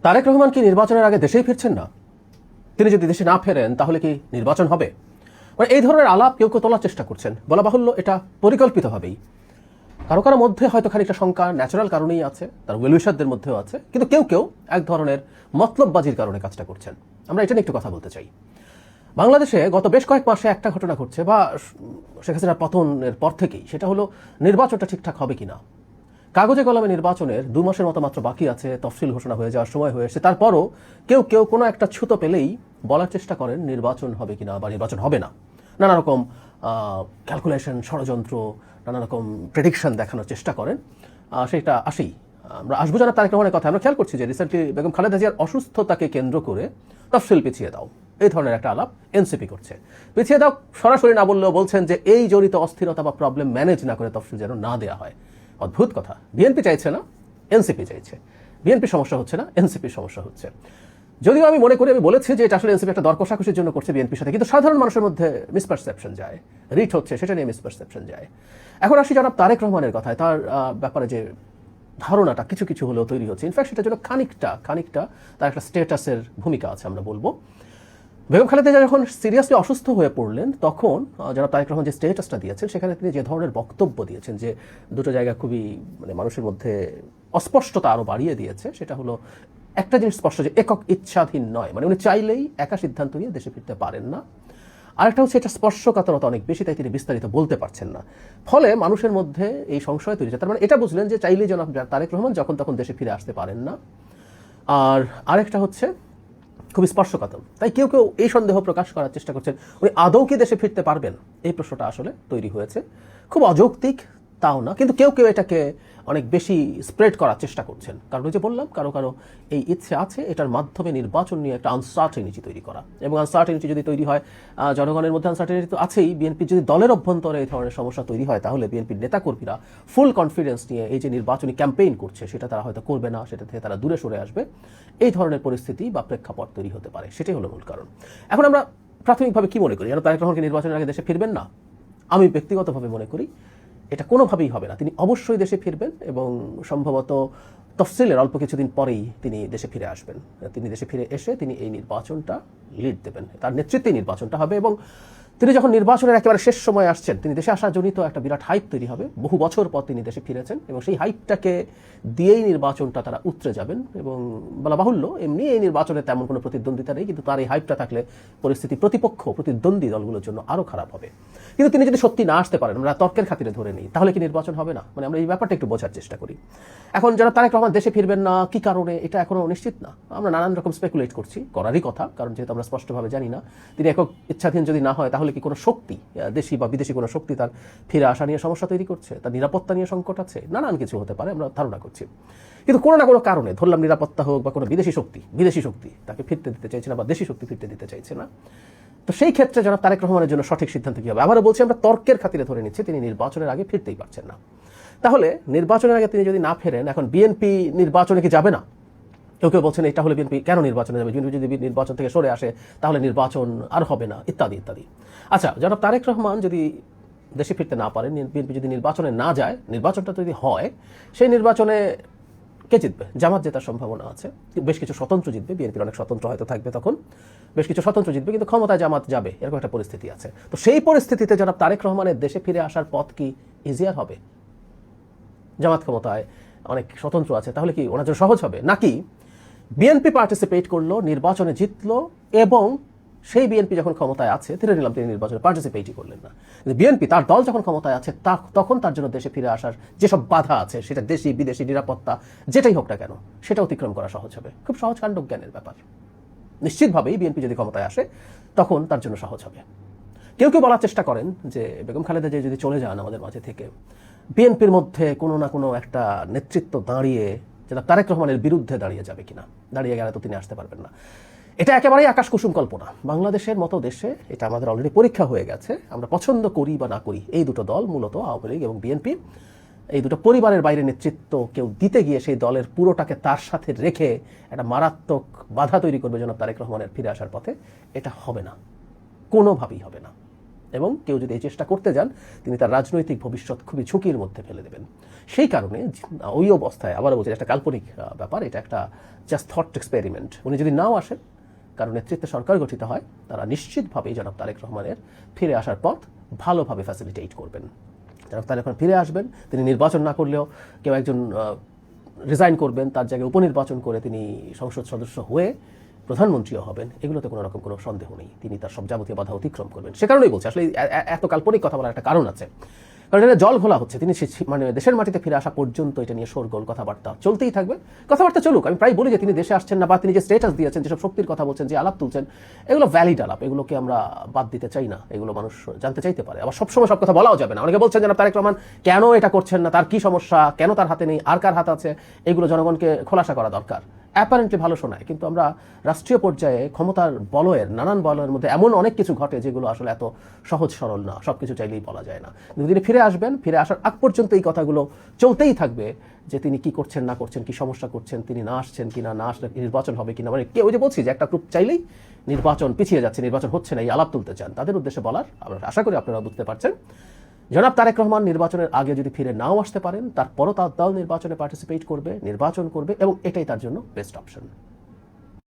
তারেক রহমান কি নির্বাচনের আগে দেশেই ফিরছেন না? তিনি যদি দেশে না ফেরেন তাহলে কি নির্বাচন হবে? মানে এই ধরনের আলাপ কেউ কেউ তোলার চেষ্টা করছেন। বলা বাহুল্য এটা পরিকল্পিতভাবেই। কারো কারো মধ্যে হয়তো খানিকটা শঙ্কা ন্যাচারাল কারণেই আছে, তার ওয়েলউইশারদের মধ্যেও আছে, কিন্তু কেউ কেউ এক ধরনের মতলববাজির কারণে কাজটা করছেন। আমরা এটা নিয়ে একটু কথা বলতে চাই। বাংলাদেশে গত বেশ কয়েক মাসে একটা ঘটনা ঘটছে, বা শেখ হাসিনার পতনের পর থেকেই, সেটা হলো নির্বাচনটা ঠিকঠাক হবে কিনা। কাগজে কলমে নির্বাচনের 2 মাসের মতো মাত্র বাকি আছে, তফসিল ঘোষণা হয়ে যাওয়ার সময় হয়ে এসেছে, তারপরও কেউ কেউ কোনো একটা ছুতো পেলেই বলার চেষ্টা করেন নির্বাচন হবে কিনা বা নির্বাচন হবে না। নানা রকম ক্যালকুলেশন, ষড়যন্ত্র, নানা রকম প্রেডিকশন দেখানোর চেষ্টা করেন। সেটা আসেই, আমরা আসবো জানা তারেক রহমানের কথা। আমরা খেয়াল করছি যে রিসেন্টলি বেগম খালেদা জিয়ার অসুস্থতাকে কেন্দ্র করে তফসিল পিছিয়ে দাও, এই ধরনের একটা আলাপ এনসিপি করছে। পিছিয়ে দাও সরাসরি না বললেও বলছেন যে এই জড়িত অস্থিরতা বা প্রবলেম ম্যানেজ না করে তফসিল যেন না দেওয়া হয়। অদ্ভুত কথা। বিএনপি চাইছে না, এনসিপি চাইছে। বিএনপি সমস্যা হচ্ছে না, এনসিপির সমস্যা হচ্ছে। যদিও আমি মনে করি, আমি বলেছি যে এটা আসলে এনসিপি একটা দর কষাকষির জন্য করছে বিএনপির সাথে, কিন্তু সাধারণ মানুষের মধ্যে মিসপারসেপশন যায়, রিট হচ্ছে, সেটা নিয়ে মিসপারসেপশন যায়। এখন আসি জনাব তারেক রহমানের কথায়। তার ব্যাপারে যে ধারণাটা কিছু কিছু হলেও তৈরি হচ্ছে, ইনফ্যাক্ট সেটার জন্য খানিকটা তার একটা স্ট্যাটাসের ভূমিকা আছে আমরা বলবো। বেগম খালেদা জিয়া যখন সিরিয়াসলি অসুস্থ হয়ে পড়লেন, তখন যারা তারেক রহমান যে স্ট্যাটাসটা দিয়েছেন, সেখানে তিনি যে ধরনের বক্তব্য দিয়েছেন, যে দুটো জায়গা খুবই মানে মানুষের মধ্যে অস্পষ্টতা আরও বাড়িয়ে দিয়েছে। সেটা হলো, একটা জিনিস স্পষ্ট যে একক ইচ্ছাধীন নয়, মানে উনি চাইলেই একা সিদ্ধান্ত নিয়ে দেশে ফিরতে পারেন না। আরেকটা হচ্ছে, এটা স্পর্শকাতরতা অনেক বেশি, তাই তিনি বিস্তারিত বলতে পারছেন না। ফলে মানুষের মধ্যে এই সংশয় তৈরি হচ্ছে। তার মানে এটা বুঝলেন যে চাইলেই জনাব তারেক রহমান যখন তখন দেশে ফিরে আসতে পারেন না। আর আরেকটা হচ্ছে খুবই স্পর্শকাতর, তাই কেউ কেউ এই সন্দেহ প্রকাশ করার চেষ্টা করছেন উনি আদৌ কি দেশে ফিরতে পারবেন। এই প্রশ্নটা আসলে তৈরি হয়েছে, খুব অযৌক্তিক তাও না, কিন্তু কেউ কেউ এটাকে অনেক বেশি স্প্রেড করার চেষ্টা করছেন। কারণ ওই যে বললাম, কারো কারো এই ইচ্ছে আছে এটার মাধ্যমে নির্বাচন নিয়ে একটা আনসার্টেনিটি তৈরি করা, এবং আনসার্টেনিটি যদি তৈরি হয়, জনগণের মধ্যে আনসার্টেনিটি তো আছেই, বিএনপির যদি দলের অভ্যন্তরে এই ধরনের সমস্যা তৈরি হয়, তাহলে বিএনপির নেতাকর্মীরা ফুল কনফিডেন্স নিয়ে এই যে নির্বাচনী ক্যাম্পেইন করছে সেটা তারা হয়তো করবে না, সেটা থেকে তারা দূরে সরে আসবে। এই ধরনের পরিস্থিতি বা প্রেক্ষাপট তৈরি হতে পারে, সেটাই হলো মূল কারণ। এখন আমরা প্রাথমিকভাবে কি মনে করি, তারেক রহমানকে নির্বাচনের আগে দেশে ফিরবেন না? আমি ব্যক্তিগতভাবে মনে করি এটা কোনোভাবেই হবে না। তিনি অবশ্যই দেশে ফিরবেন, এবং সম্ভবত তফসিলের অল্প কিছুদিন পরেই তিনি দেশে ফিরে আসবেন। তিনি দেশে ফিরে এসে তিনি এই নির্বাচনটা লিড দেবেন, তার নেতৃত্বে নির্বাচনটা হবে। এবং তিনি যখন নির্বাচনের একেবারে শেষ সময় আসছেন, তিনি দেশে আসা জনিত একটা বিরাট হাইপ তৈরি হবে। বহু বছর পর তিনি দেশে ফিরেছেন, এবং সেই হাইপটাকে দিয়েই নির্বাচনটা তারা উতরে যাবেন। এবং বলা বাহুল্য, এমনি এই নির্বাচনে তেমন কোনো প্রতিদ্বন্দ্বিতা নেই, কিন্তু তার এই হাইপটা থাকলে পরিস্থিতি প্রতিদ্বন্দ্বী দলগুলোর জন্য আরও খারাপ হবে। কিন্তু তিনি যদি সত্যি না আসতে পারেন, আমরা তর্কের খাতিরে ধরে নিই, তাহলে কি নির্বাচন হবে না? মানে আমরা এই ব্যাপারটা একটু বোঝার চেষ্টা করি। এখন যারা তারেক রহমান দেশে ফিরবেন না, কি কারণে, এটা এখনো নিশ্চিত না। আমরা নানান রকম স্পেকুলেট করছি, করারই কথা, কারণ যেহেতু আমরা স্পষ্টভাবে জানি না তিনি একক ইচ্ছাধীন যদি না হয়, তাহলে কি কোনো শক্তি, দেশি বা বিদেশি কোনো শক্তি তার ফিরে আসা নিয়ে সমস্যা তৈরি করছে, তার নিরাপত্তা নিয়ে সংকট আছে, নানান কিছু হতে পারে, আমরা ধারণা করছি। কিন্তু কোনো না কোনো কারণে, ধরলাম নিরাপত্তা হোক বা কোনো বিদেশি শক্তি তাকে ফিরতে দিতে চাইছে না, বা দেশি শক্তি ফিরতে দিতে চাইছে না। তো সেই ক্ষেত্রে যারা তারেক রহমানের জন্য সঠিক সিদ্ধান্ত কী হবে? আবারও বলছি, আমরা তর্কের খাতিরে ধরে নিচ্ছি তিনি নির্বাচনের আগে ফিরতেই পারছেন না। তাহলে নির্বাচনের আগে তিনি যদি না ফেরেন, এখন বিএনপি নির্বাচনে কি যাবে না? কেউ কেউ বলছেন এটা হলে বিএনপি কেন নির্বাচনে যাবে, বিএনপি যদি নির্বাচন থেকে সরে আসে তাহলে নির্বাচন আর হবে না, ইত্যাদি ইত্যাদি। আচ্ছা, জনাব তারেক রহমান যদি দেশে ফিরতে না পারেন, বিএনপি যদি নির্বাচনে না যায়, নির্বাচনটা যদি হয়, সেই নির্বাচনে কে জিতবে? জামাত জেতার সম্ভাবনা আছে, বেশ কিছু স্বতন্ত্র জিতবে, বিএনপির অনেক স্বতন্ত্র হয়তো থাকবে, তখন বেশ কিছু স্বতন্ত্র জিতবে, কিন্তু ক্ষমতায় জামাত যাবে, এরকম একটা পরিস্থিতি আছে। তো সেই পরিস্থিতিতে জনাব তারেক রহমানের দেশে ফিরে আসার পথ কি ইজিয়ার হবে? জামাত ক্ষমতায়, অনেক স্বতন্ত্র আছে, তাহলে কি ওনার জন্য সহজ হবে? নাকি বিএনপি পার্টিসিপেট করলো, নির্বাচনে জিতলো, এবং সেই বিএনপি যখন ক্ষমতায় আছে, ধরে নিলাম তিনি নির্বাচনে পার্টিসিপেটই করলেন না, কিন্তু বিএনপি তার দল যখন ক্ষমতায় আছে, তখন তার জন্য দেশে ফিরে আসার যেসব বাধা আছে, সেটা দেশি বিদেশি নিরাপত্তা যেটাই হোক না কেন, সেটা অতিক্রম করা সহজ হবে। খুব সহজ কাণ্ডজ্ঞানের ব্যাপার। নিশ্চিতভাবেই বিএনপি যদি ক্ষমতায় আসে, তখন তার জন্য সহজ হবে। কেউ কেউ বলার চেষ্টা করেন যে বেগম খালেদা জিয়া যদি চলে যান আমাদের মাঝে থেকে, বিএনপির মধ্যে কোনো না কোনো একটা নেতৃত্ব দাঁড়িয়ে, যেটা তারেক রহমানের বিরুদ্ধে দাঁড়িয়ে যাবে কিনা, দাঁড়িয়ে গেলে তো তিনি আসতে পারবেন না। এটা একেবারেই আকাশ কুসুম কল্পনা। বাংলাদেশের মতো দেশে এটা আমাদের অলরেডি পরীক্ষা হয়ে গেছে। আমরা পছন্দ করি বা না করি, এই দুটো দল, মূলত আওয়ামী লীগ এবং বিএনপি, এই দুটো পরিবারের বাইরে নেতৃত্ব কেউ দিতে গিয়ে সেই দলের পুরোটাকে তার সাথে রেখে একটা মারাত্মক বাধা তৈরি করবে জনাব তারেক রহমানের ফিরে আসার পথে, এটা হবে না, কোনোভাবেই হবে না। এবং কেউ যদি এই চেষ্টা করতে যান তিনি তার রাজনৈতিক ভবিষ্যৎ খুবই ঝুঁকির মধ্যে ফেলে দেবেন। সেই কারণে ওই অবস্থায় আবারও বলছি একটা কাল্পনিক ব্যাপার, এটা একটা জাস্ট থট এক্সপেরিমেন্ট, উনি যদি নাও আসেন, কারণ নেতৃত্বে সরকার গঠিত হয়, তারা নিশ্চিতভাবেই জনাব তারেক রহমানের ফিরে আসার পথ ভালোভাবে ফ্যাসিলিটেট করবেন। জনাব তারেক রহমান ফিরে আসবেন, তিনি নির্বাচন না করলেও কেউ একজন রিজাইন করবেন, তার জায়গায় উপনির্বাচন করে তিনি সংসদ সদস্য হয়ে প্রধানমন্ত্রীও হবেন, এগুলোতে কোনো রকম কোনো সন্দেহ নেই, তিনি তার সব যাবতীয় বাধা অতিক্রম করবেন। সে কারণেই বলছি আসলে এত কাল্পনিক কথা বলার একটা কারণ আছে, কারণ এটা জল ঘোলা হচ্ছে। তিনি মানে দেশের মাটিতে ফিরে আসা পর্যন্ত এটা নিয়ে শোরগোল কথাবার্তা চলতেই থাকবে, কথাবার্তা চলুক। আমি প্রায় বলি যে তিনি দেশে আসছেন না, বা তিনি যে স্টেটাস দিয়েছেন, যেসব শক্তির কথা বলছেন, যে আলাপ তুলছেন, এগুলো ভ্যালিড আলাপ, এগুলোকে আমরা বাদ দিতে চাই না, এগুলো মানুষ জানতে চাইতে পারে। আবার সবসময় সব কথা বলাও যাবে না। অনেকে বলছেন জনাব তারেক রহমান কেন এটা করছেন না, তার কি সমস্যা, কেন তার হাতে নেই, আর কার হাত আছে, এগুলো জনগণকে খোলাসা করা দরকার। অ্যাপারেন্টলি ভালো শোনায়, কিন্তু আমরা রাষ্ট্রীয় পর্যায়ে ক্ষমতার বলয়ের নানান বলয়ের মধ্যে এমন অনেক কিছু ঘটে যেগুলো আসলে এত সহজ সরল না, সব কিছু চাইলেই বলা যায় না। কিন্তু তিনি ফিরে আসবেন, ফিরে আসার আগ পর্যন্ত এই কথাগুলো চলতেই থাকবে যে তিনি কি করছেন না করছেন, কি সমস্যা করছেন, তিনি না আসছেন কিনা, না আসলে নির্বাচন হবে কিনা। মানে কেউ যে বলছি যে একটা গ্রুপ চাইলেই নির্বাচন পিছিয়ে যাচ্ছে, নির্বাচন হচ্ছে না, এই আলাপ তুলতে চান, তাদের উদ্দেশ্যে বলার, আমরা আশা করি আপনারা বুঝতে পারছেন, জনাব তারেক রহমান নির্বাচনের আগে যদি ফিরে নাও আসতে পারেন, তারপরও তার দল নির্বাচনে পার্টিসিপেট করবে, নির্বাচন করবে, এবং এটাই তার জন্য বেস্ট অপশন।